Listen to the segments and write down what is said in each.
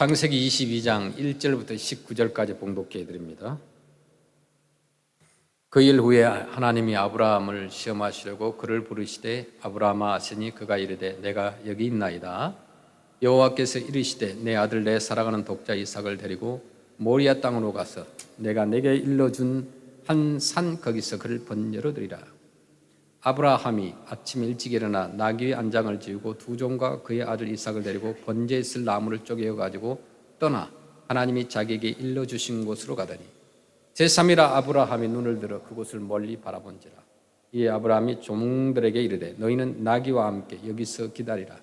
창세기 22장 1절부터 19절까지 봉독해 드립니다. 그 일 후에 하나님이 아브라함을 시험하시려고 그를 부르시되 아브라함아 하시니 그가 이르되 내가 여기 있나이다. 여호와께서 이르시되 내 아들 내 사랑하는 독자 이삭을 데리고 모리아 땅으로 가서 내가 내게 일러준 한 산 거기서 그를 번제로 드리라. 아브라함이 아침 일찍 일어나 나귀의 안장을 지우고 두 종과 그의 아들 이삭을 데리고 번제에 쓸 나무를 쪼개어 가지고 떠나 하나님이 자기에게 일러주신 곳으로 가더니 제3일아 아브라함이 눈을 들어 그곳을 멀리 바라본지라. 이에 아브라함이 종들에게 이르되 너희는 나귀와 함께 여기서 기다리라.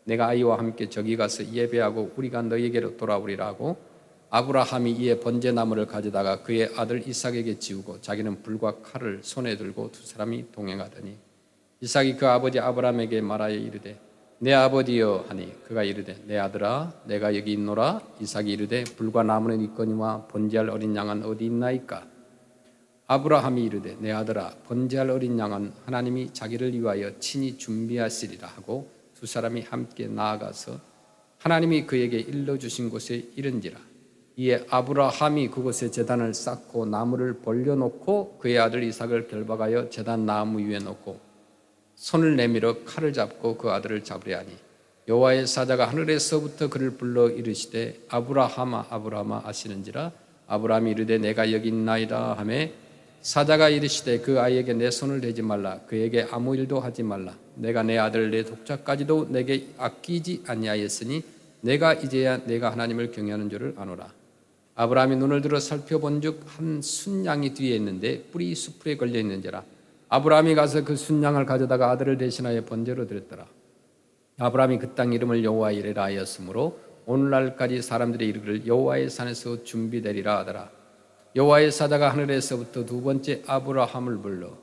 내가 아이와 함께 저기 가서 예배하고 우리가 너희에게로 돌아오리라 하고 아브라함이 이에 번제나무를 가져다가 그의 아들 이삭에게 지우고 자기는 불과 칼을 손에 들고 두 사람이 동행하더니 이삭이 그 아버지 아브라함에게 말하여 이르되 내 아버지여 하니 그가 이르되 내 아들아 내가 여기 있노라. 이삭이 이르되 불과 나무는 있거니와 번제할 어린 양은 어디 있나이까. 아브라함이 이르되 내 아들아 번제할 어린 양은 하나님이 자기를 위하여 친히 준비하시리라 하고 두 사람이 함께 나아가서 하나님이 그에게 일러주신 곳에 이른지라. 이에 아브라함이 그곳에 제단을 쌓고 나무를 벌려놓고 그의 아들 이삭을 결박하여 제단 나무 위에 놓고 손을 내밀어 칼을 잡고 그 아들을 잡으려 하니 여호와의 사자가 하늘에서부터 그를 불러 이르시되 아브라함아 아브라함아 하시는지라. 아브라함이 이르되 내가 여기 있나이다 하매 사자가 이르시되 그 아이에게 내 손을 대지 말라. 그에게 아무 일도 하지 말라. 내가 내 아들 내 독자까지도 내게 아끼지 아니하였으니 내가 이제야 내가 하나님을 경외하는 줄을 아노라. 아브라함이 눈을 들어 살펴본즉 한 순양이 뒤에 있는데 뿔이 수풀에 걸려 있는지라. 아브라함이 가서 그 순양을 가져다가 아들을 대신하여 번제로 드렸더라. 아브라함이 그 땅 이름을 여호와 이레라 하였으므로 오늘날까지 사람들이 이르기를 여호와의 산에서 준비되리라 하더라. 여호와의 사자가 하늘에서부터 두 번째 아브라함을 불러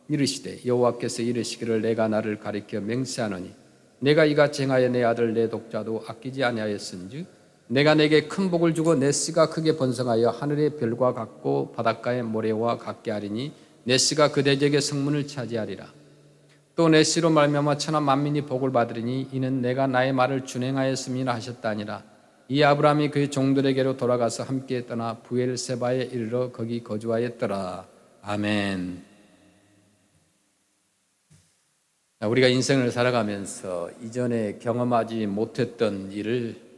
이르시되 여호와께서 이르시기를 내가 나를 가리켜 맹세하노니 내가 이같이 행하여 내 아들 내 독자도 아끼지 아니하였은즉 내가 내게 큰 복을 주고 내 씨가 크게 번성하여 하늘의 별과 같고 바닷가의 모래와 같게 하리니 내 씨가 그 대적의 성문을 차지하리라. 또 내 씨로 말미암아 천하 만민이 복을 받으리니 이는 내가 나의 말을 준행하였음이라 하셨다니라. 이 아브라함이 그의 종들에게로 돌아가서 함께 떠나 부엘세바에 이르러 거기 거주하였더라. 아멘. 우리가 인생을 살아가면서 이전에 경험하지 못했던 일을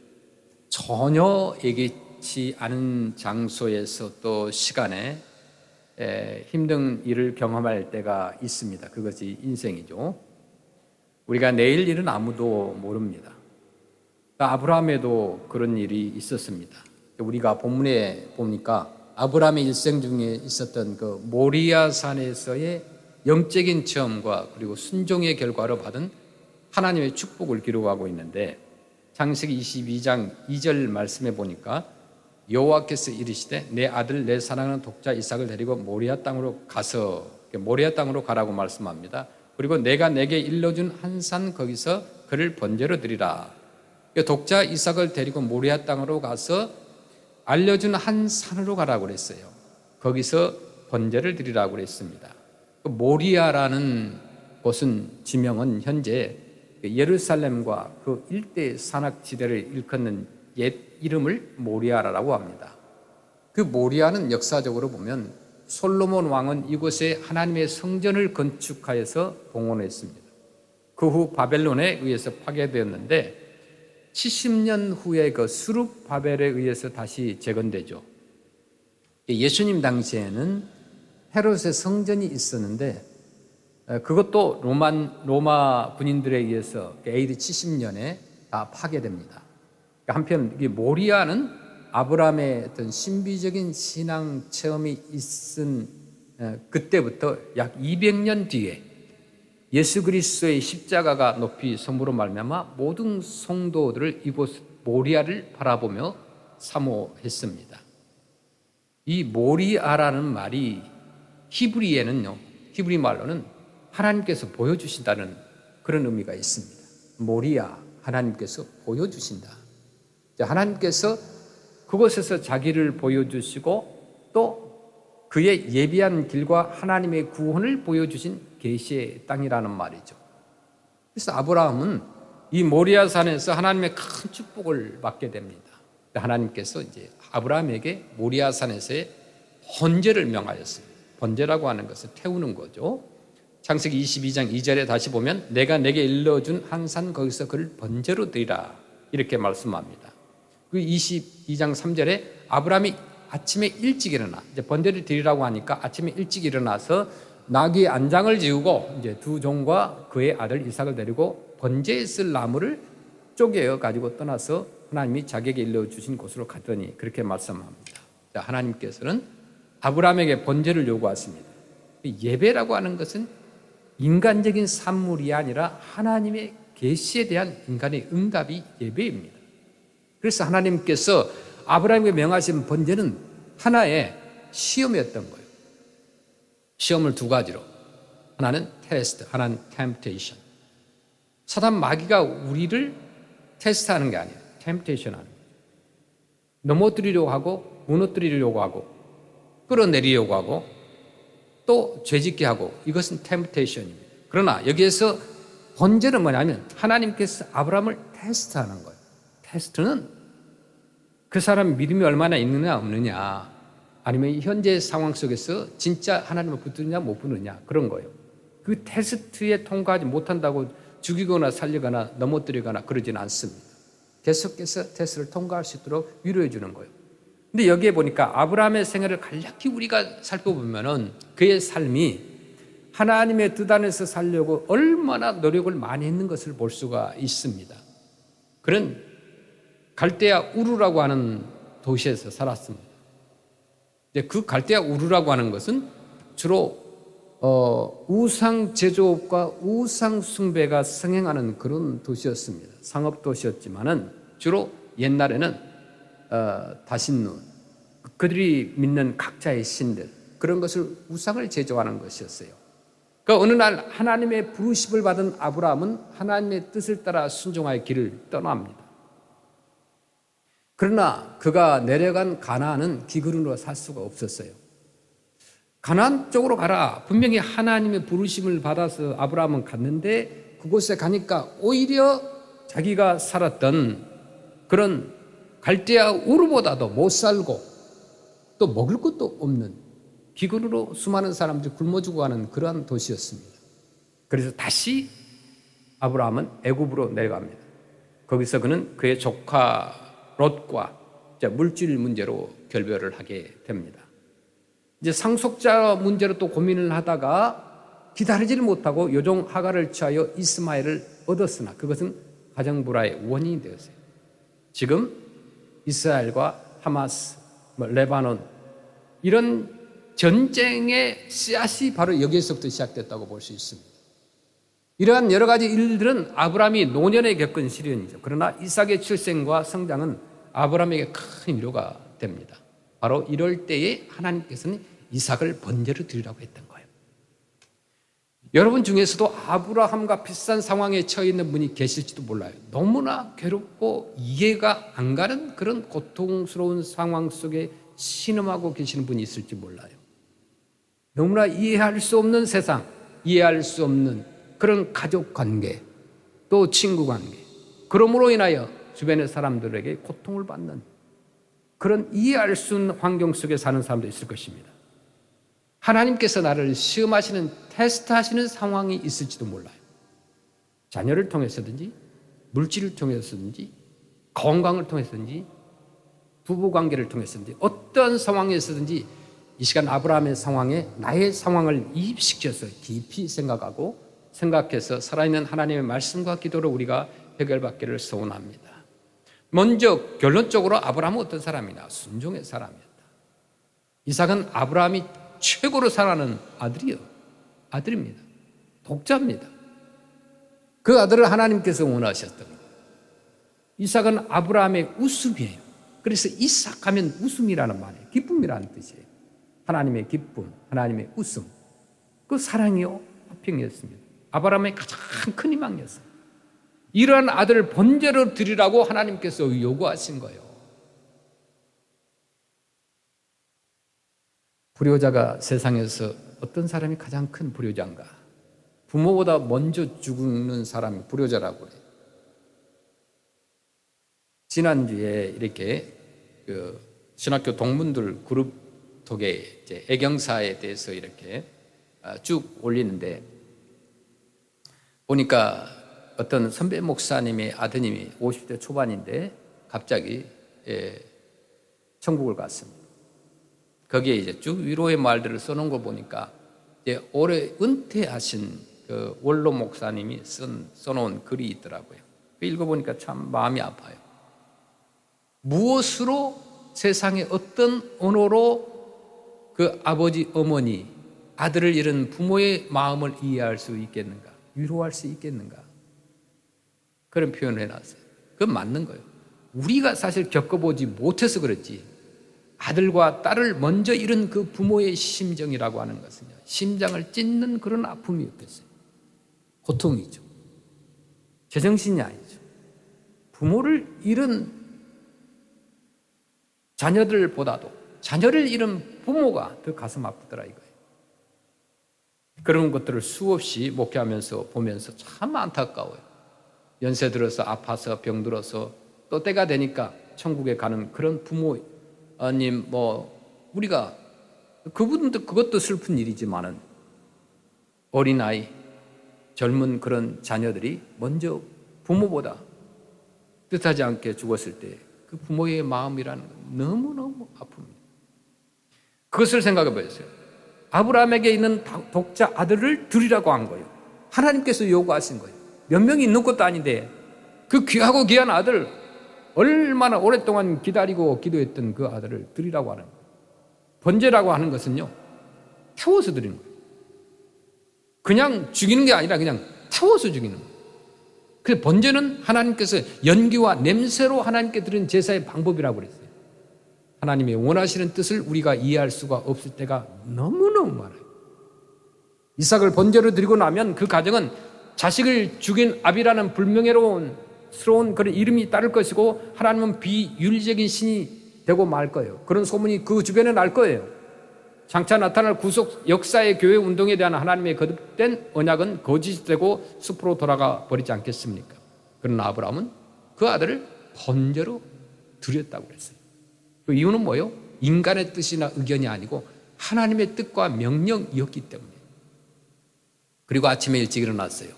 전혀 예기치 않은 장소에서 또 시간에 힘든 일을 경험할 때가 있습니다. 그것이 인생이죠. 우리가 내일 일은 아무도 모릅니다. 아브라함에도 그런 일이 있었습니다. 우리가 본문에 보니까 아브라함의 일생 중에 있었던 그 모리아 산에서의 영적인 체험과 그리고 순종의 결과로 받은 하나님의 축복을 기록하고 있는데 창세기 22장 2절 말씀에 보니까 여호와께서 이르시되 내 아들 내 사랑하는 독자 이삭을 데리고 모리아 땅으로 가라고 말씀합니다. 그리고 내가 내게 일러준 한 산 거기서 그를 번제로 드리라. 독자 이삭을 데리고 모리아 땅으로 가서 알려준 한 산으로 가라고 그랬어요. 거기서 번제를 드리라고 그랬습니다. 모리아라는 곳은 지명은 현재 예루살렘과 그 일대 산악지대를 일컫는 옛 이름을 모리아라고 합니다. 그 모리아는 역사적으로 보면 솔로몬 왕은 이곳에 하나님의 성전을 건축하여서 봉헌했습니다. 그 후 바벨론에 의해서 파괴되었는데 70년 후에 그 수룹 바벨에 의해서 다시 재건되죠. 예수님 당시에는 헤롯의 성전이 있었는데 그것도 로마 군인들에 의해서 AD 70년에 다 파괴됩니다. 한편 모리아는 아브라함의 어떤 신비적인 신앙 체험이 있은 그때부터 약 200년 뒤에 예수 그리스도의 십자가가 높이 섬으로 말미암아 모든 성도들을 이곳 모리아를 바라보며 사모했습니다. 이 모리아라는 말이 히브리 말로는 하나님께서 보여주신다는 그런 의미가 있습니다. 모리아, 하나님께서 보여주신다. 하나님께서 그곳에서 자기를 보여주시고 또 그의 예비한 길과 하나님의 구원을 보여주신 계시의 땅이라는 말이죠. 그래서 아브라함은 이 모리아 산에서 하나님의 큰 축복을 받게 됩니다. 하나님께서 이제 아브라함에게 모리아산에서의 번제를 명하였습니다. 번제라고 하는 것은 태우는 거죠. 창세기 22장 2절에 다시 보면 내가 내게 일러준 한 산 거기서 그를 번제로 드리라 이렇게 말씀합니다. 그 22장 3절에 아브라함이 아침에 일찍 일어나 이제 번제를 드리라고 하니까 아침에 일찍 일어나서 나귀 안장을 지우고 이제 두 종과 그의 아들 이삭을 데리고 번제에 쓸 나무를 쪼개어 가지고 떠나서 하나님이 자기에게 일러주신 곳으로 갔더니 그렇게 말씀합니다. 자, 하나님께서는 아브라함에게 번제를 요구하십니다. 예배라고 하는 것은 인간적인 산물이 아니라 하나님의 계시에 대한 인간의 응답이 예배입니다. 그래서 하나님께서 아브라함에게 명하신 번제는 하나의 시험이었던 거예요. 시험을 두 가지로. 하나는 테스트, 하나는 템프테이션. 사단 마귀가 우리를 테스트하는 게 아니에요. 템프테이션 하는 거예요. 넘어뜨리려고 하고 무너뜨리려고 하고 끌어내리려고 하고 또 죄짓게 하고 이것은 템프테이션입니다. 그러나 여기에서 번제는 뭐냐면 하나님께서 아브라함을 테스트하는 거예요. 테스트는 그 사람 믿음이 얼마나 있느냐 없느냐 아니면 현재 상황 속에서 진짜 하나님을 붙드느냐 못 붙느냐 그런 거예요. 그 테스트에 통과하지 못한다고 죽이거나 살리거나 넘어뜨리거나 그러지는 않습니다. 계속해서 테스트를 통과할 수 있도록 위로해 주는 거예요. 근데 여기에 보니까 아브라함의 생애를 간략히 우리가 살펴보면은 그의 삶이 하나님의 뜻 안에서 살려고 얼마나 노력을 많이 했는 것을 볼 수가 있습니다. 그는 갈대아 우르라고 하는 도시에서 살았습니다. 그 갈대아 우르라고 하는 것은 주로 우상 제조업과 우상 숭배가 성행하는 그런 도시였습니다. 상업 도시였지만은 주로 옛날에는 다신눈, 그들이 믿는 각자의 신들 그런 것을 우상을 제조하는 것이었어요. 그러니까 어느 날 하나님의 부르심을 받은 아브라함은 하나님의 뜻을 따라 순종하여 길을 떠납니다. 그러나 그가 내려간 가나안은 기근으로 살 수가 없었어요. 가나안 쪽으로 가라. 분명히 하나님의 부르심을 받아서 아브라함은 갔는데 그곳에 가니까 오히려 자기가 살았던 그런 갈대아 우르보다도 못 살고 또 먹을 것도 없는 기근으로 수많은 사람들이 굶어 죽어가는 그러한 도시였습니다. 그래서 다시 아브라함은 애굽으로 내려갑니다. 거기서 그는 그의 조카 롯과 물질 문제로 결별을 하게 됩니다. 이제 상속자 문제로 또 고민을 하다가 기다리지를 못하고 여종 하갈을 취하여 이스마엘을 얻었으나 그것은 가정불화의 원인이 되었어요. 지금 이스라엘과 하마스, 레바논 이런 전쟁의 씨앗이 바로 여기에서부터 시작됐다고 볼 수 있습니다. 이러한 여러 가지 일들은 아브라함이 노년에 겪은 시련이죠. 그러나 이삭의 출생과 성장은 아브라함에게 큰 위로가 됩니다. 바로 이럴 때에 하나님께서는 이삭을 번제로 드리라고 했던 거예요. 여러분 중에서도 아브라함과 비슷한 상황에 처해 있는 분이 계실지도 몰라요. 너무나 괴롭고 이해가 안 가는 그런 고통스러운 상황 속에 신음하고 계시는 분이 있을지 몰라요. 너무나 이해할 수 없는 세상, 이해할 수 없는 그런 가족 관계, 또 친구 관계, 그러므로 인하여 주변의 사람들에게 고통을 받는 그런 이해할 수 없는 환경 속에 사는 사람도 있을 것입니다. 하나님께서 나를 시험하시는, 테스트하시는 상황이 있을지도 몰라요. 자녀를 통해서든지, 물질을 통해서든지, 건강을 통해서든지, 부부관계를 통해서든지, 어떤 상황에서든지 이 시간 아브라함의 상황에 나의 상황을 이입시켜서 깊이 생각해서 살아있는 하나님의 말씀과 기도로 우리가 해결받기를 소원합니다. 먼저 결론적으로 아브라함은 어떤 사람이냐? 순종의 사람이었다. 이삭은 아브라함이 최고로 사랑하는 아들입니다. 독자입니다. 그 아들을 하나님께서 원하셨던 거예요. 이삭은 아브라함의 웃음이에요. 그래서 이삭 하면 웃음이라는 말이에요. 기쁨이라는 뜻이에요. 하나님의 기쁨, 하나님의 웃음. 그 사랑이요, 화평이었습니다. 아브라함의 가장 큰 희망이었어요. 이러한 아들을 번제로 드리라고 하나님께서 요구하신 거예요. 불효자가 세상에서 어떤 사람이 가장 큰 불효자인가? 부모보다 먼저 죽는 사람이 불효자라고 해요. 지난주에 이렇게 그 신학교 동문들 그룹 톡에 이제 애경사에 대해서 이렇게 쭉 올리는데 보니까 어떤 선배 목사님의 아드님이 50대 초반인데 갑자기 천국을 갔습니다. 거기에 이제 쭉 위로의 말들을 써놓은 거 보니까 이제 올해 은퇴하신 그 원로 목사님이 써놓은 글이 있더라고요. 그 읽어보니까 참 마음이 아파요. 무엇으로 세상의 어떤 언어로 그 아버지, 어머니, 아들을 잃은 부모의 마음을 이해할 수 있겠는가? 위로할 수 있겠는가? 그런 표현을 해놨어요. 그건 맞는 거예요. 우리가 사실 겪어보지 못해서 그렇지 아들과 딸을 먼저 잃은 그 부모의 심정이라고 하는 것은요, 심장을 찢는 그런 아픔이었겠어요. 고통이죠. 제정신이 아니죠. 부모를 잃은 자녀들보다도 자녀를 잃은 부모가 더 가슴 아프더라 이거예요. 그런 것들을 수없이 목회하면서 보면서 참 안타까워요. 연세 들어서 아파서 병들어서 또 때가 되니까 천국에 가는 그런 부모님 우리가 그분도 그것도 슬픈 일이지만은 어린아이 젊은 그런 자녀들이 먼저 부모보다 뜻하지 않게 죽었을 때 그 부모의 마음이라는 건 너무너무 아픕니다. 그것을 생각해 보세요. 아브라함에게 있는 독자 아들을 드리라고 한 거예요. 하나님께서 요구하신 거예요. 몇 명이 있는 것도 아닌데 그 귀하고 귀한 아들 얼마나 오랫동안 기다리고 기도했던 그 아들을 드리라고 하는 거예요. 번제라고 하는 것은요, 태워서 드리는 거예요. 그냥 죽이는 게 아니라 그냥 태워서 죽이는 거예요. 그래서 번제는 하나님께서 연기와 냄새로 하나님께 드리는 제사의 방법이라고 그랬어요. 하나님의 원하시는 뜻을 우리가 이해할 수가 없을 때가 너무너무 많아요. 이삭을 번제로 드리고 나면 그 가정은 자식을 죽인 아비라는 불명예스러운 그런 이름이 따를 것이고 하나님은 비윤리적인 신이 되고 말 거예요. 그런 소문이 그 주변에 날 거예요. 장차 나타날 구속 역사의 교회 운동에 대한 하나님의 거듭된 언약은 거짓이 되고 숲으로 돌아가 버리지 않겠습니까? 그러나 아브라함은 그 아들을 번제로 드렸다고 그랬어요. 그 이유는 뭐예요? 인간의 뜻이나 의견이 아니고 하나님의 뜻과 명령이었기 때문에. 그리고 아침에 일찍 일어났어요.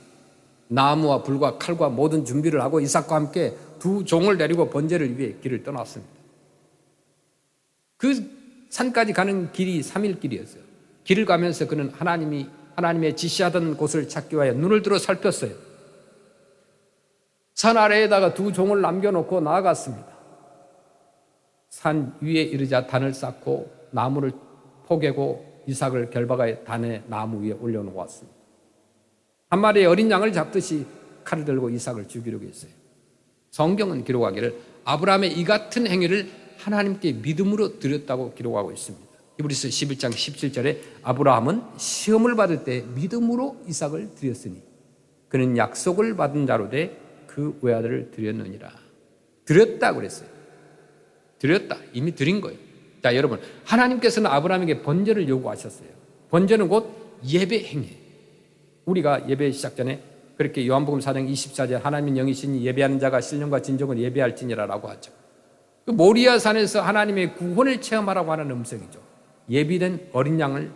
나무와 불과 칼과 모든 준비를 하고 이삭과 함께 두 종을 데리고 번제를 위해 길을 떠났습니다. 그 산까지 가는 길이 3일 길이었어요. 길을 가면서 그는 하나님의 지시하던 곳을 찾기 위하여 눈을 들어 살폈어요. 산 아래에다가 두 종을 남겨놓고 나아갔습니다. 산 위에 이르자 단을 쌓고 나무를 포개고 이삭을 결박하여 단의 나무 위에 올려놓았습니다. 한 마리의 어린 양을 잡듯이 칼을 들고 이삭을 죽이려고 했어요. 성경은 기록하기를 아브라함의 이 같은 행위를 하나님께 믿음으로 드렸다고 기록하고 있습니다. 히브리서 11장 17절에 아브라함은 시험을 받을 때 믿음으로 이삭을 드렸으니 그는 약속을 받은 자로 돼 그 외아들을 드렸느니라. 드렸다고 그랬어요. 드렸다. 이미 드린 거예요. 자, 여러분, 하나님께서는 아브라함에게 번제를 요구하셨어요. 번제는 곧 예배 행위. 우리가 예배 시작 전에 그렇게 요한복음 4장 24절 하나님은 영이시니 예배하는 자가 신령과 진정을 예배할지니라라고 하죠. 그 모리아 산에서 하나님의 구원을 체험하라고 하는 음성이죠. 예비된 어린 양을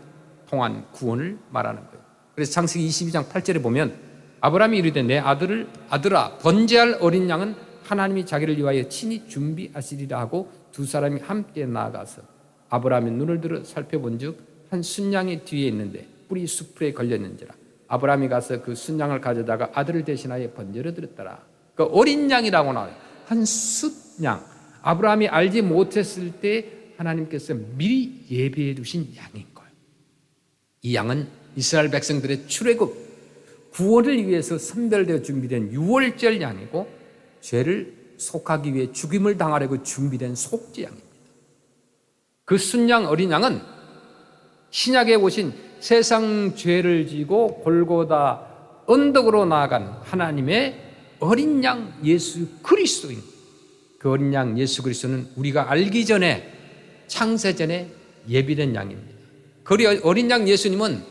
통한 구원을 말하는 거예요. 그래서 창세기 22장 8절에 보면 아브라함이 이르되 내 아들아 번제할 어린 양은 하나님이 자기를 위하여 친히 준비하시리라 하고 두 사람이 함께 나아가서 아브라함이 눈을 들어 살펴본즉 한 순양이 뒤에 있는데 뿔이 수풀에 걸렸는지라. 아브라함이 가서 그 순양을 가져다가 아들을 대신하여 번제로 드렸더라. 그 어린 양이라고 나와요. 한 숫양. 아브라함이 알지 못했을 때 하나님께서 미리 예비해 두신 양인 거예요. 이 양은 이스라엘 백성들의 출애굽 구원을 위해서 선별되어 준비된 유월절 양이고 죄를 속하기 위해 죽임을 당하려고 준비된 속죄양입니다. 그 순양 어린 양은 신약에 오신 세상 죄를 지고 골고다 언덕으로 나아간 하나님의 어린 양 예수 그리스도인 그 어린 양 예수 그리스도는 우리가 알기 전에 창세 전에 예비된 양입니다. 그 어린 양 예수님은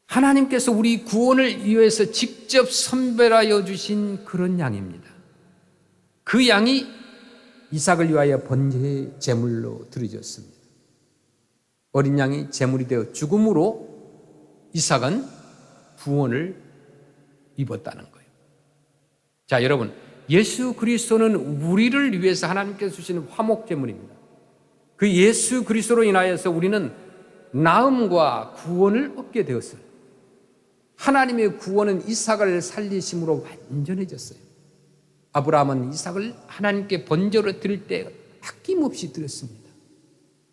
하나님께서 우리 구원을 위해서 직접 선별하여 주신 그런 양입니다. 그 양이 이삭을 위하여 번제의 제물로 드려졌습니다. 어린 양이 제물이 되어 죽음으로 이삭은 구원을 입었다는 거예요. 자, 여러분, 예수 그리스도는 우리를 위해서 하나님께서 주시는 화목 제물입니다. 그 예수 그리스도로 인하여서 우리는 나음과 구원을 얻게 되었어요. 하나님의 구원은 이삭을 살리심으로 완전해졌어요. 아브라함은 이삭을 하나님께 번제로 드릴 때 아낌없이 드렸습니다.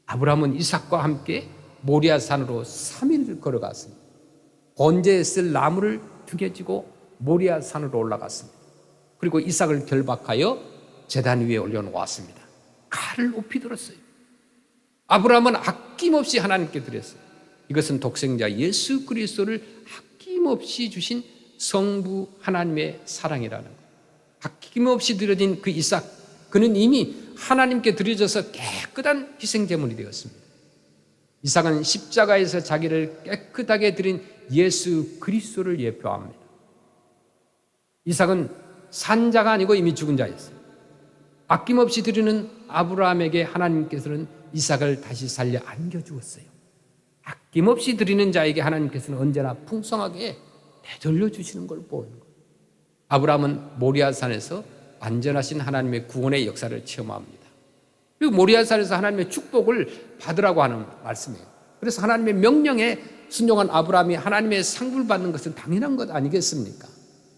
아브라함은 이삭과 함께 모리아산으로 3일을 걸어갔습니다. 번제에 쓸 나무를 등에 지고 모리아산으로 올라갔습니다. 그리고 이삭을 결박하여 제단 위에 올려놓았습니다. 칼을 높이 들었어요. 아브라함은 아낌없이 하나님께 드렸어요. 이것은 독생자 예수 그리스도를 아낌없이 주신 성부 하나님의 사랑이라는 거예요. 아낌없이 드려진 그 이삭, 그는 이미 하나님께 드려져서 깨끗한 희생제물이 되었습니다. 이삭은 십자가에서 자기를 깨끗하게 드린 예수 그리스도를 예표합니다. 이삭은 산자가 아니고 이미 죽은 자였어요. 아낌없이 드리는 아브라함에게 하나님께서는 이삭을 다시 살려 안겨주었어요. 아낌없이 드리는 자에게 하나님께서는 언제나 풍성하게 되돌려 주시는 걸 보는 거예요. 아브라함은 모리아산에서 완전하신 하나님의 구원의 역사를 체험합니다. 그리고 모리아산에서 하나님의 축복을 받으라고 하는 말씀이에요. 그래서 하나님의 명령에 순종한 아브라함이 하나님의 상급을 받는 것은 당연한 것 아니겠습니까?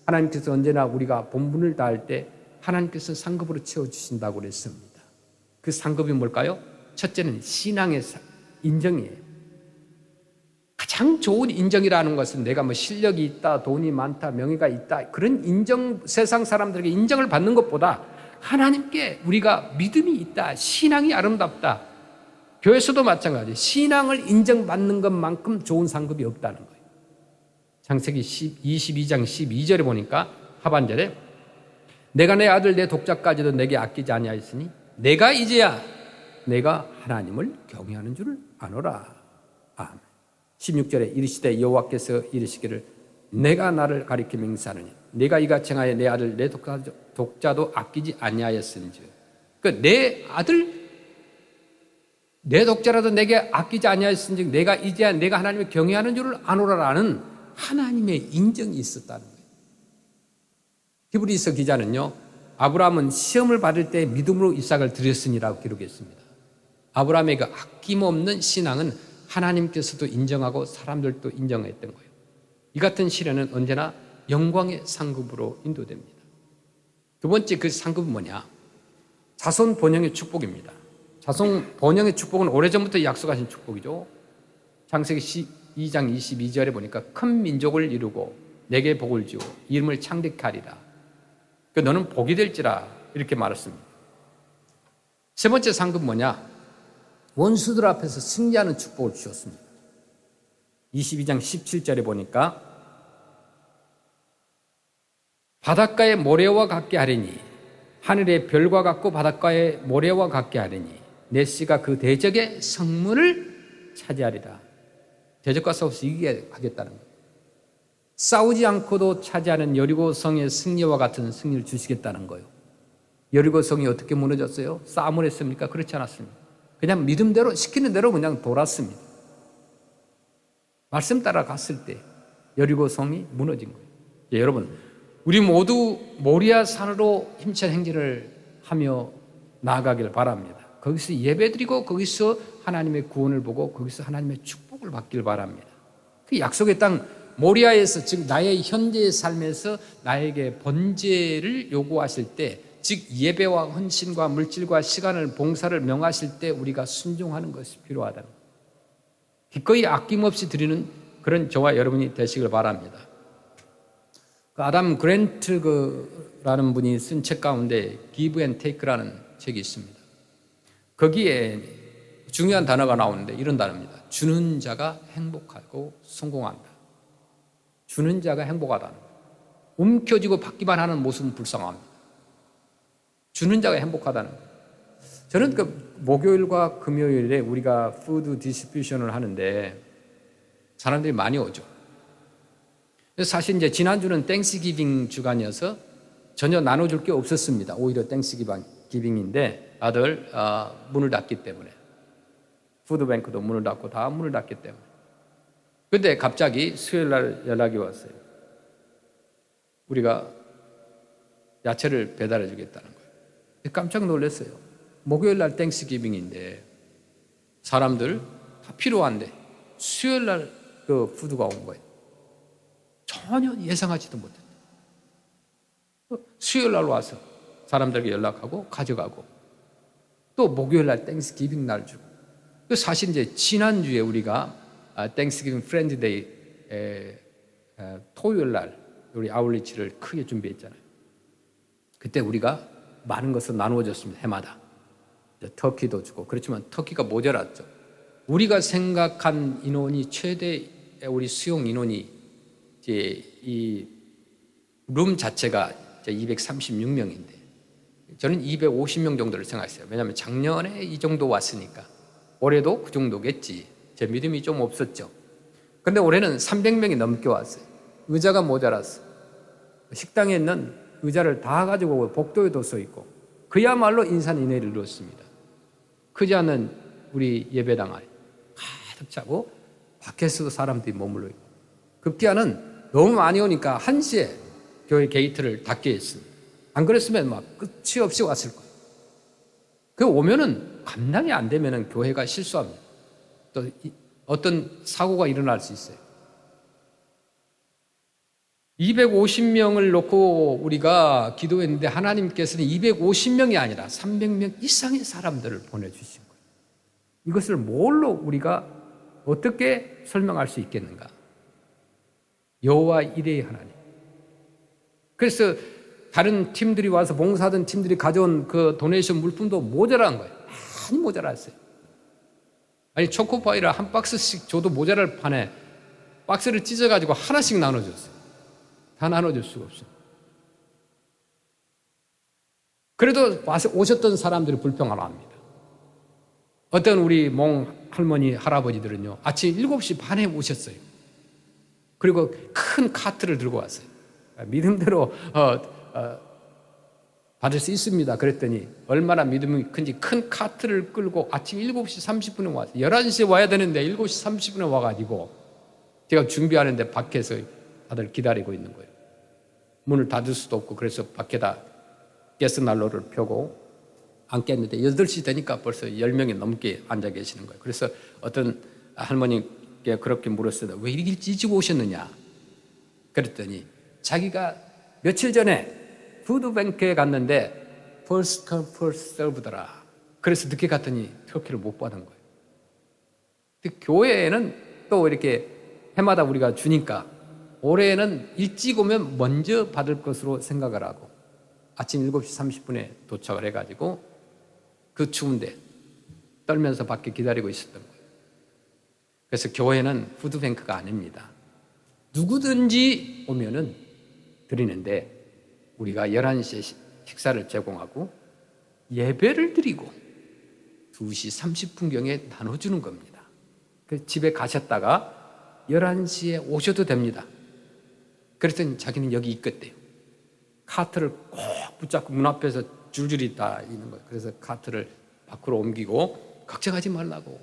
하나님께서 언제나 우리가 본분을 다할 때 하나님께서 상급으로 채워주신다고 그랬습니다. 그 상급이 뭘까요? 첫째는 신앙의 인정이에요. 가장 좋은 인정이라는 것은 내가 뭐 실력이 있다, 돈이 많다, 명예가 있다, 그런 인정, 세상 사람들에게 인정을 받는 것보다 하나님께 우리가 믿음이 있다, 신앙이 아름답다. 교회에서도 마찬가지. 신앙을 인정받는 것만큼 좋은 상급이 없다는 거예요. 창세기 22장 12절에 보니까 하반절에 내가 내 아들 내 독자까지도 내게 아끼지 아니하였으니 내가 이제야 내가 하나님을 경외하는 줄을 아노라. 아멘. 16절에 이르시되 여호와께서 이르시기를 내가 나를 가리켜 맹세하느니 내가 이같이 행하여 내 아들 내 독자도 아끼지 아니하였은즉, 그 내 아들 내 독자라도 내게 아끼지 아니하였은즉 내가 이제야 내가 하나님을 경외하는 줄을 아노라라는 하나님의 인정이 있었다는 거예요. 히브리서 기자는요, 아브라함은 시험을 받을 때 믿음으로 이삭을 드렸으니라고 기록했습니다. 아브라함의 그 아낌없는 신앙은 하나님께서도 인정하고 사람들도 인정했던 거예요. 이 같은 시련은 언제나 영광의 상급으로 인도됩니다. 두 번째 그 상급은 뭐냐? 자손 번영의 축복입니다. 자손 번영의 축복은 오래전부터 약속하신 축복이죠. 창세기 2장 22절에 보니까 큰 민족을 이루고 내게 복을 주고 이름을 창대케 하리라. 너는 복이 될지라 이렇게 말했습니다. 세 번째 상급은 뭐냐? 원수들 앞에서 승리하는 축복을 주셨습니다. 22장 17절에 보니까 바닷가의 모래와 같게 하리니 하늘의 별과 같고 바닷가의 모래와 같게 하리니 내 씨가 그 대적의 성문을 차지하리라. 대적과 싸워서 이기게 하겠다는 거예요. 싸우지 않고도 차지하는 여리고성의 승리와 같은 승리를 주시겠다는 거예요. 여리고성이 어떻게 무너졌어요? 싸움을 했습니까? 그렇지 않았습니다. 그냥 믿음대로 시키는 대로 그냥 돌았습니다. 말씀 따라 갔을 때 여리고성이 무너진 거예요. 여러분, 우리 모두 모리아산으로 힘찬 행진을 하며 나아가길 바랍니다. 거기서 예배드리고 거기서 하나님의 구원을 보고 거기서 하나님의 축복을 받길 바랍니다. 그 약속의 땅 모리아에서, 즉 나의 현재의 삶에서 나에게 번제를 요구하실 때, 즉 예배와 헌신과 물질과 시간을 봉사를 명하실 때 우리가 순종하는 것이 필요하다는 거예요. 기꺼이 아낌없이 드리는 그런 저와 여러분이 되시길 바랍니다. 그 아담 그랜트라는 분이 쓴 책 가운데 Give and Take라는 책이 있습니다. 거기에 중요한 단어가 나오는데 이런 단어입니다. 주는 자가 행복하고 성공한다. 주는 자가 행복하다는 거예요. 움켜쥐고 받기만 하는 모습은 불쌍합니다. 주는 자가 행복하다는 거예요. 저는 그 목요일과 금요일에 우리가 푸드 디스트리뷰션을 하는데 사람들이 많이 오죠. 사실 이제 지난주는 땡스기빙 주간이어서 전혀 나눠줄 게 없었습니다. 오히려 땡스기빙 기빙인데 다들 문을 닫기 때문에, 푸드뱅크도 문을 닫고 다 문을 닫기 때문에. 근데 갑자기 수요일 날 연락이 왔어요. 우리가 야채를 배달해 주겠다는 거예요. 깜짝 놀랐어요. 목요일 날 땡스기빙인데 사람들 다 필요한데 수요일 날 그 푸드가 온 거예요. 전혀 예상하지도 못했어요. 수요일 날 와서 사람들에게 연락하고 가져가고, 또 목요일 날 땡스기빙 날 주고. 사실 이제 지난주에 우리가 땡스기빙 프렌드 데이 토요일 날 우리 아울리치를 크게 준비했잖아요. 그때 우리가 많은 것을 나누어 줬습니다. 해마다 터키도 주고. 그렇지만 터키가 모자랐죠. 우리가 생각한 인원이 최대, 우리 수용 인원이 이제 이 룸 자체가 236명인데 저는 250명 정도를 생각했어요. 왜냐하면 작년에 이 정도 왔으니까 올해도 그 정도겠지. 제 믿음이 좀 없었죠. 그런데 올해는 300명이 넘게 왔어요. 의자가 모자랐어요. 식당에 있는 의자를 다 가지고 복도에도 서 있고 그야말로 인산인해를 이뤘습니다. 크지 않은 우리 예배당 안에 가득 차고 밖에서도 사람들이 머물러 있고, 급기야는 너무 많이 오니까 1시에 교회 게이트를 닫게 했습니다. 안 그랬으면 막 끝이 없이 왔을 거예요. 그 오면은 감당이 안 되면은 교회가 실수합니다. 또 어떤 사고가 일어날 수 있어요. 250명을 놓고 우리가 기도했는데 하나님께서는 250명이 아니라 300명 이상의 사람들을 보내주신 거예요. 이것을 뭘로 우리가 어떻게 설명할 수 있겠는가? 여호와 이레의 하나님. 그래서 다른 팀들이 와서 봉사하던 팀들이 가져온 그 도네이션 물품도 모자란 거예요. 많이 모자랐어요. 아니 초코파이를 한 박스씩 줘도 모자랄 판에 박스를 찢어가지고 하나씩 나눠줬어요. 다 나눠줄 수가 없어요. 그래도 와서 오셨던 사람들이 불평을 합니다. 어떤 우리 몽 할머니 할아버지들은요, 아침 7시 반에 오셨어요. 그리고 큰 카트를 들고 왔어요. 믿음대로 받을 수 있습니다. 그랬더니 얼마나 믿음이 큰지 큰 카트를 끌고 아침 7시 30분에 와서 11시에 와야 되는데 7시 30분에 와가지고 제가 준비하는데 밖에서 다들 기다리고 있는 거예요. 문을 닫을 수도 없고 그래서 밖에다 가스난로를 펴고 앉겠는데 8시 되니까 벌써 10명이 넘게 앉아 계시는 거예요. 그래서 어떤 할머니께 그렇게 물었어요. 왜 이렇게 일찍 오셨느냐? 그랬더니 자기가 며칠 전에 푸드뱅크에 갔는데 first come first serve더라. 그래서 늦게 갔더니 터키를 못 받은 거예요. 근데 교회에는 또 이렇게 해마다 우리가 주니까 올해는 일찍 오면 먼저 받을 것으로 생각을 하고 아침 7시 30분에 도착을 해가지고 그 추운데 떨면서 밖에 기다리고 있었던 거예요. 그래서 교회는 푸드뱅크가 아닙니다. 누구든지 오면은 드리는데 우리가 11시에 식사를 제공하고 예배를 드리고 2시 30분경에 나눠주는 겁니다. 그래서 집에 가셨다가 11시에 오셔도 됩니다. 그랬더니 자기는 여기 있겠대요. 카트를 꼭 붙잡고 문 앞에서 줄줄이 다 있는 거예요. 그래서 카트를 밖으로 옮기고 걱정하지 말라고.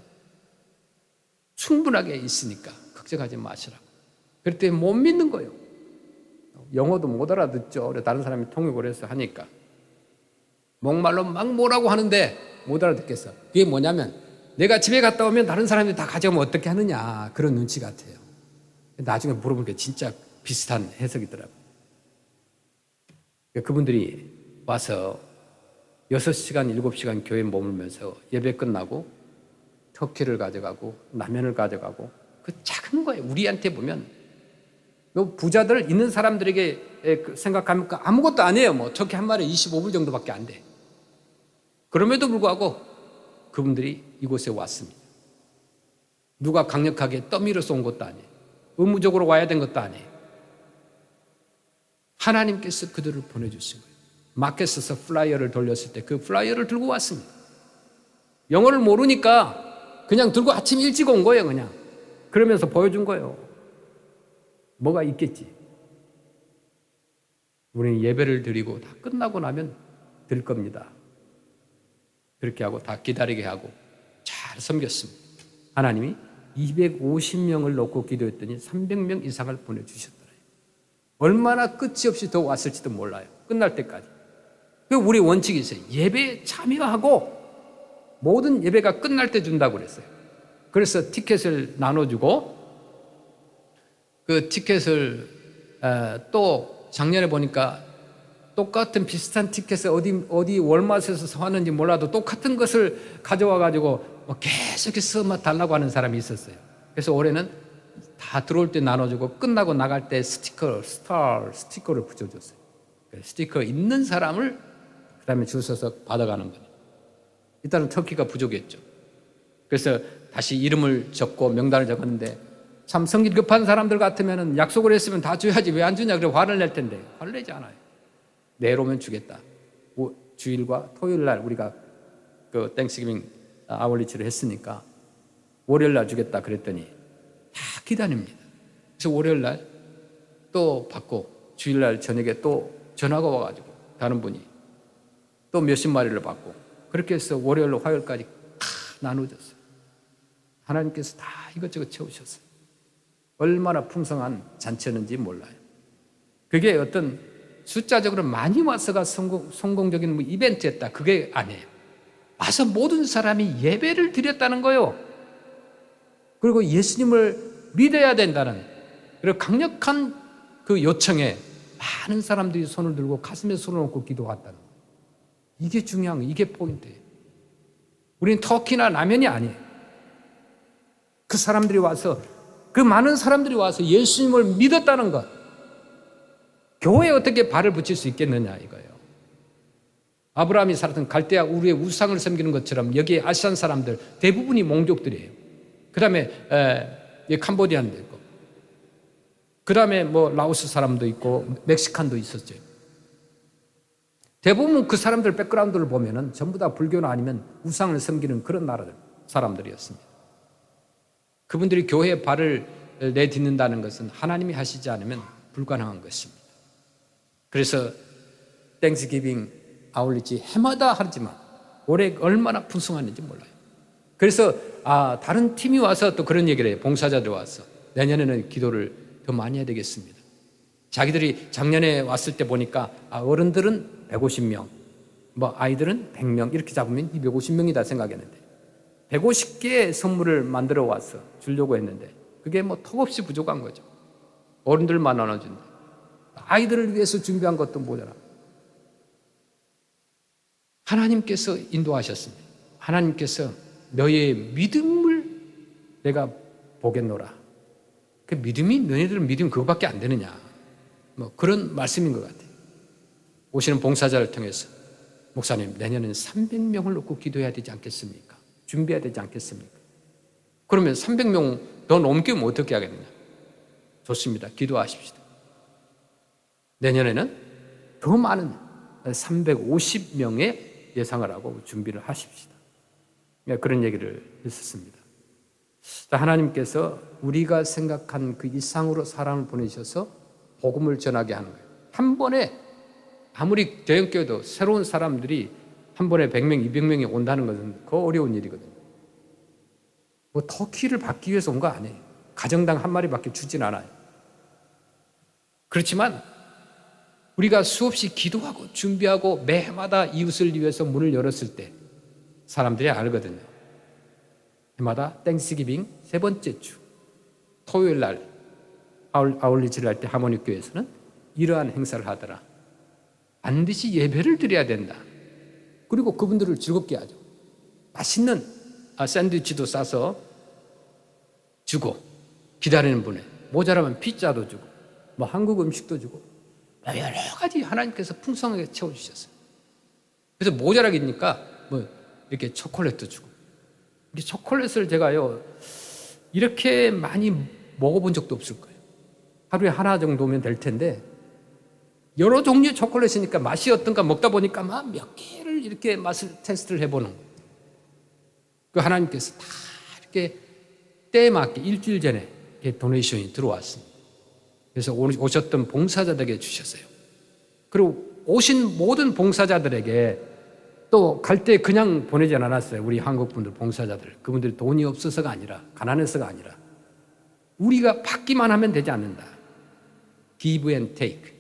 충분하게 있으니까 걱정하지 마시라고. 그랬더니 못 믿는 거예요. 영어도 못 알아듣죠. 다른 사람이 통역을 해서 하니까. 목말로 막 뭐라고 하는데 못 알아듣겠어. 그게 뭐냐면 내가 집에 갔다 오면 다른 사람들이 다 가져오면 어떻게 하느냐, 그런 눈치 같아요. 나중에 물어보니까 진짜 비슷한 해석이더라고요. 그분들이 와서 6시간, 7시간 교회에 머물면서 예배 끝나고 터키를 가져가고 라면을 가져가고 그 작은 거예요. 우리한테 보면 부자들 있는 사람들에게 생각하면 아무것도 아니에요. 뭐 터키 한 마리 25불 정도밖에 안 돼. 그럼에도 불구하고 그분들이 이곳에 왔습니다. 누가 강력하게 떠밀어서 온 것도 아니에요. 의무적으로 와야 된 것도 아니에요. 하나님께서 그들을 보내주신 거예요. 마켓에서 플라이어를 돌렸을 때 그 플라이어를 들고 왔습니다. 영어를 모르니까 그냥 들고 아침 일찍 온 거예요. 그냥 그러면서 보여준 거예요. 뭐가 있겠지. 우리는 예배를 드리고 다 끝나고 나면 들 겁니다. 그렇게 하고 다 기다리게 하고 잘 섬겼습니다. 하나님이 250명을 놓고 기도했더니 300명 이상을 보내주셨더래요. 얼마나 끝이 없이 더 왔을지도 몰라요. 끝날 때까지. 그 우리 원칙이 있어요. 예배에 참여하고 모든 예배가 끝날 때 준다고 그랬어요. 그래서 티켓을 나눠주고 그 티켓을 또 작년에 보니까 똑같은 비슷한 티켓을 어디 월마트에서 사왔는지 몰라도 똑같은 것을 가져와 가지고 계속해서 달라고 하는 사람이 있었어요. 그래서 올해는 다 들어올 때 나눠주고 끝나고 나갈 때 스티커를 붙여줬어요. 스티커 있는 사람을 그 다음에 줄 서서 받아가는 거예요. 일단은 터키가 부족했죠. 그래서 다시 이름을 적고 명단을 적었는데 참 성질 급한 사람들 같으면 약속을 했으면 다 줘야지 왜 안 주냐 그래 화를 낼 텐데 화를 내지 않아요. 내일 오면 주겠다. 주일과 토요일 날 우리가 그 땡스기빙 아울리치를 했으니까 월요일 날 주겠다 그랬더니 다 기다립니다. 그래서 월요일 날 또 받고 주일 날 저녁에 또 전화가 와가지고 다른 분이 또 몇십 마리를 받고 그렇게 해서 월요일로 화요일까지 다 나눠줬어요. 하나님께서 다 이것저것 채우셨어요. 얼마나 풍성한 잔치였는지 몰라요. 그게 어떤 숫자적으로 많이 와서가 성공적인 이벤트였다. 그게 아니에요. 와서 모든 사람이 예배를 드렸다는 거예요. 그리고 예수님을 믿어야 된다는 그리고 강력한 그 요청에 많은 사람들이 손을 들고 가슴에 손을 얹고 기도했다는 거예요. 이게 중요한 거예요. 이게 포인트예요. 우리는 터키나 라면이 아니에요. 그 사람들이 와서 그 많은 사람들이 와서 예수님을 믿었다는 것. 교회에 어떻게 발을 붙일 수 있겠느냐 이거예요. 아브라함이 살았던 갈대아 우르의 우상을 섬기는 것처럼 여기에 아시안 사람들 대부분이 몽족들이에요. 그 다음에 캄보디안도 있고 그 다음에 라오스 사람도 있고 멕시칸도 있었죠. 대부분 그 사람들 백그라운드를 보면은 전부 다 불교나 아니면 우상을 섬기는 그런 사람들이었습니다. 그분들이 교회에 발을 내딛는다는 것은 하나님이 하시지 않으면 불가능한 것입니다. 그래서 땡스기빙 아울리치 해마다 하지만 올해 얼마나 풍성했는지 몰라요. 그래서 다른 팀이 와서 또 그런 얘기를 해요. 봉사자들 와서 내년에는 기도를 더 많이 해야 되겠습니다. 자기들이 작년에 왔을 때 보니까 어른들은 150명, 아이들은 100명 이렇게 잡으면 250명이다 생각했는데 150개의 선물을 만들어 와서 주려고 했는데 그게 턱없이 부족한 거죠. 어른들만 나눠준다. 아이들을 위해서 준비한 것도 모자라. 하나님께서 인도하셨습니다. 하나님께서 너의 믿음을 내가 보겠노라. 그 믿음이 너희들은 믿음 그거밖에 안 되느냐. 그런 말씀인 것 같아요. 오시는 봉사자를 통해서 목사님 내년에는 300명을 놓고 기도해야 되지 않겠습니까? 준비해야 되지 않겠습니까? 그러면 300명 더 넘기면 어떻게 하겠느냐? 좋습니다. 기도하십시다. 내년에는 더 많은 350명의 예상을 하고 준비를 하십시다. 그런 얘기를 했었습니다. 하나님께서 우리가 생각한 그 이상으로 사람을 보내셔서 복음을 전하게 하는 거예요. 한 번에 아무리 대형교회도 새로운 사람들이 한 번에 100명, 200명이 온다는 것은 그 어려운 일이거든요. 터키를 받기 위해서 온 거 아니에요. 가정당 한 마리밖에 주진 않아요. 그렇지만 우리가 수없이 기도하고 준비하고 매해마다 이웃을 위해서 문을 열었을 때 사람들이 알거든요. 해마다 땡스기빙 세 번째 주 토요일 날 아울리치를 할 때 하모니교회에서는 이러한 행사를 하더라. 반드시 예배를 드려야 된다. 그리고 그분들을 즐겁게 하죠. 맛있는 샌드위치도 싸서 주고 기다리는 분에 모자라면 피자도 주고 한국 음식도 주고 여러 가지 하나님께서 풍성하게 채워주셨어요. 그래서 모자라기니까 이렇게 초콜릿도 주고 이 초콜릿을 제가요 이렇게 많이 먹어본 적도 없을 거예요. 하루에 하나 정도면 될 텐데 여러 종류의 초콜릿이니까 맛이 어떤가 먹다 보니까 몇 개를 이렇게 맛을 테스트를 해보는 거예요. 그 하나님께서 다 이렇게 때에 맞게 일주일 전에 도네이션이 들어왔습니다. 그래서 오셨던 봉사자들에게 주셨어요. 그리고 오신 모든 봉사자들에게 또 갈 때 그냥 보내지 않았어요. 우리 한국 분들, 봉사자들. 그분들이 돈이 없어서가 아니라, 가난해서가 아니라 우리가 받기만 하면 되지 않는다. Give and take.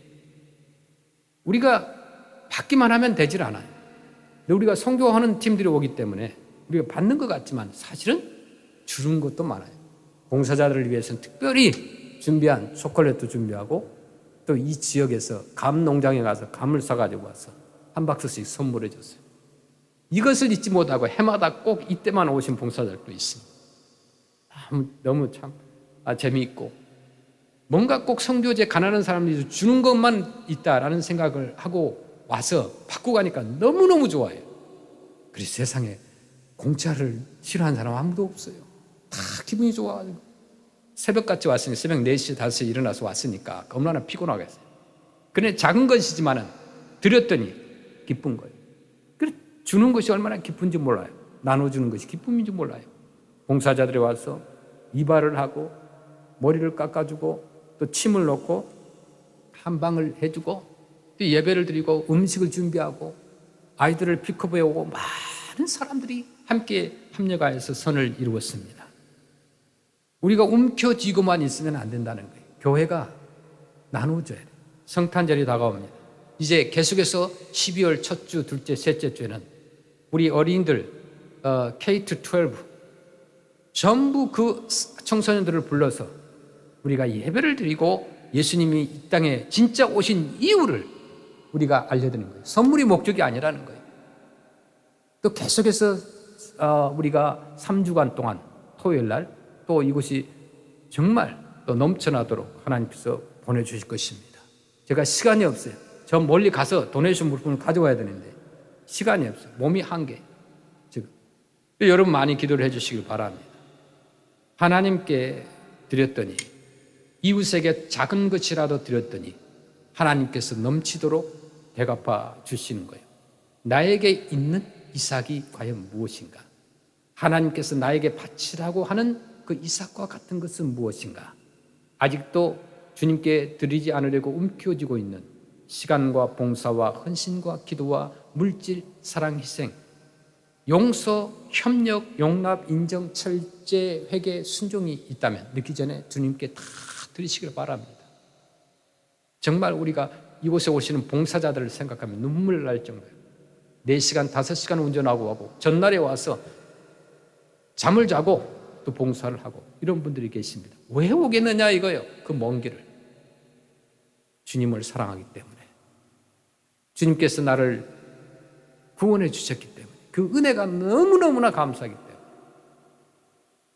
우리가 받기만 하면 되질 않아요. 근데 우리가 선교하는 팀들이 오기 때문에 우리가 받는 것 같지만 사실은 주는 것도 많아요. 봉사자들을 위해서는 특별히 준비한 초콜릿도 준비하고 또 이 지역에서 감 농장에 가서 감을 사가지고 와서 한 박스씩 선물해 줬어요. 이것을 잊지 못하고 해마다 꼭 이때만 오신 봉사자들도 있습니다. 너무 참 재미있고 뭔가 꼭 선교제 가난한 사람들이 주는 것만 있다라는 생각을 하고 와서 받고 가니까 너무너무 좋아요. 그래서 세상에 공짜를 싫어하는 사람 아무도 없어요. 다 기분이 좋아가지고 새벽같이 왔으니 새벽 4시, 5시에 일어나서 왔으니까 얼마나 피곤하겠어요. 그런데 작은 것이지만은 드렸더니 기쁜 거예요. 그래 주는 것이 얼마나 기쁜지 몰라요. 나눠주는 것이 기쁨인지 몰라요. 봉사자들이 와서 이발을 하고 머리를 깎아주고 또 침을 넣고 한방을 해주고 또 예배를 드리고 음식을 준비하고 아이들을 픽업해 오고 많은 사람들이 함께 합력하여서 선을 이루었습니다. 우리가 움켜쥐고만 있으면 안 된다는 거예요. 교회가 나눠줘야 돼요. 성탄절이 다가옵니다. 이제 계속해서 12월 첫 주, 둘째, 셋째 주에는 우리 어린이들 K-12 전부 그 청소년들을 불러서 우리가 예배를 드리고 예수님이 이 땅에 진짜 오신 이유를 우리가 알려드리는 거예요. 선물이 목적이 아니라는 거예요. 또 계속해서 우리가 3주간 동안 토요일 날 또 이곳이 정말 또 넘쳐나도록 하나님께서 보내주실 것입니다. 제가 시간이 없어요. 저 멀리 가서 도네이션 물품을 가져와야 되는데 시간이 없어요. 몸이 한계. 지금 여러분 많이 기도를 해주시길 바랍니다. 하나님께 드렸더니 이웃에게 작은 것이라도 드렸더니 하나님께서 넘치도록 대갚아 주시는 거예요. 나에게 있는 이삭이 과연 무엇인가? 하나님께서 나에게 바치라고 하는 그 이삭과 같은 것은 무엇인가? 아직도 주님께 드리지 않으려고 움켜쥐고 있는 시간과 봉사와 헌신과 기도와 물질, 사랑, 희생, 용서, 협력, 용납, 인정, 철제, 회개, 순종이 있다면 늦기 전에 주님께 다 드리시길 바랍니다. 정말 우리가 이곳에 오시는 봉사자들을 생각하면 눈물 날 정도예요. 4시간, 5시간 운전하고 하고 전날에 와서 잠을 자고 또 봉사를 하고 이런 분들이 계십니다. 왜 오겠느냐 이거예요. 그 먼 길을. 주님을 사랑하기 때문에. 주님께서 나를 구원해 주셨기 때문에. 그 은혜가 너무너무나 감사하기 때문에.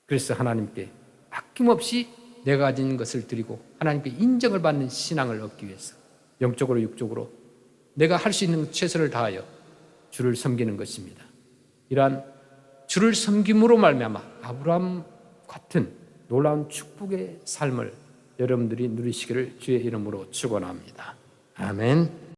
그래서 하나님께 아낌없이 내가 가진 것을 드리고 하나님께 인정을 받는 신앙을 얻기 위해서 영적으로 육적으로 내가 할 수 있는 최선을 다하여 주를 섬기는 것입니다. 이러한 주를 섬김으로 말미암아 아브라함 같은 놀라운 축복의 삶을 여러분들이 누리시기를 주의 이름으로 축원합니다. 아멘.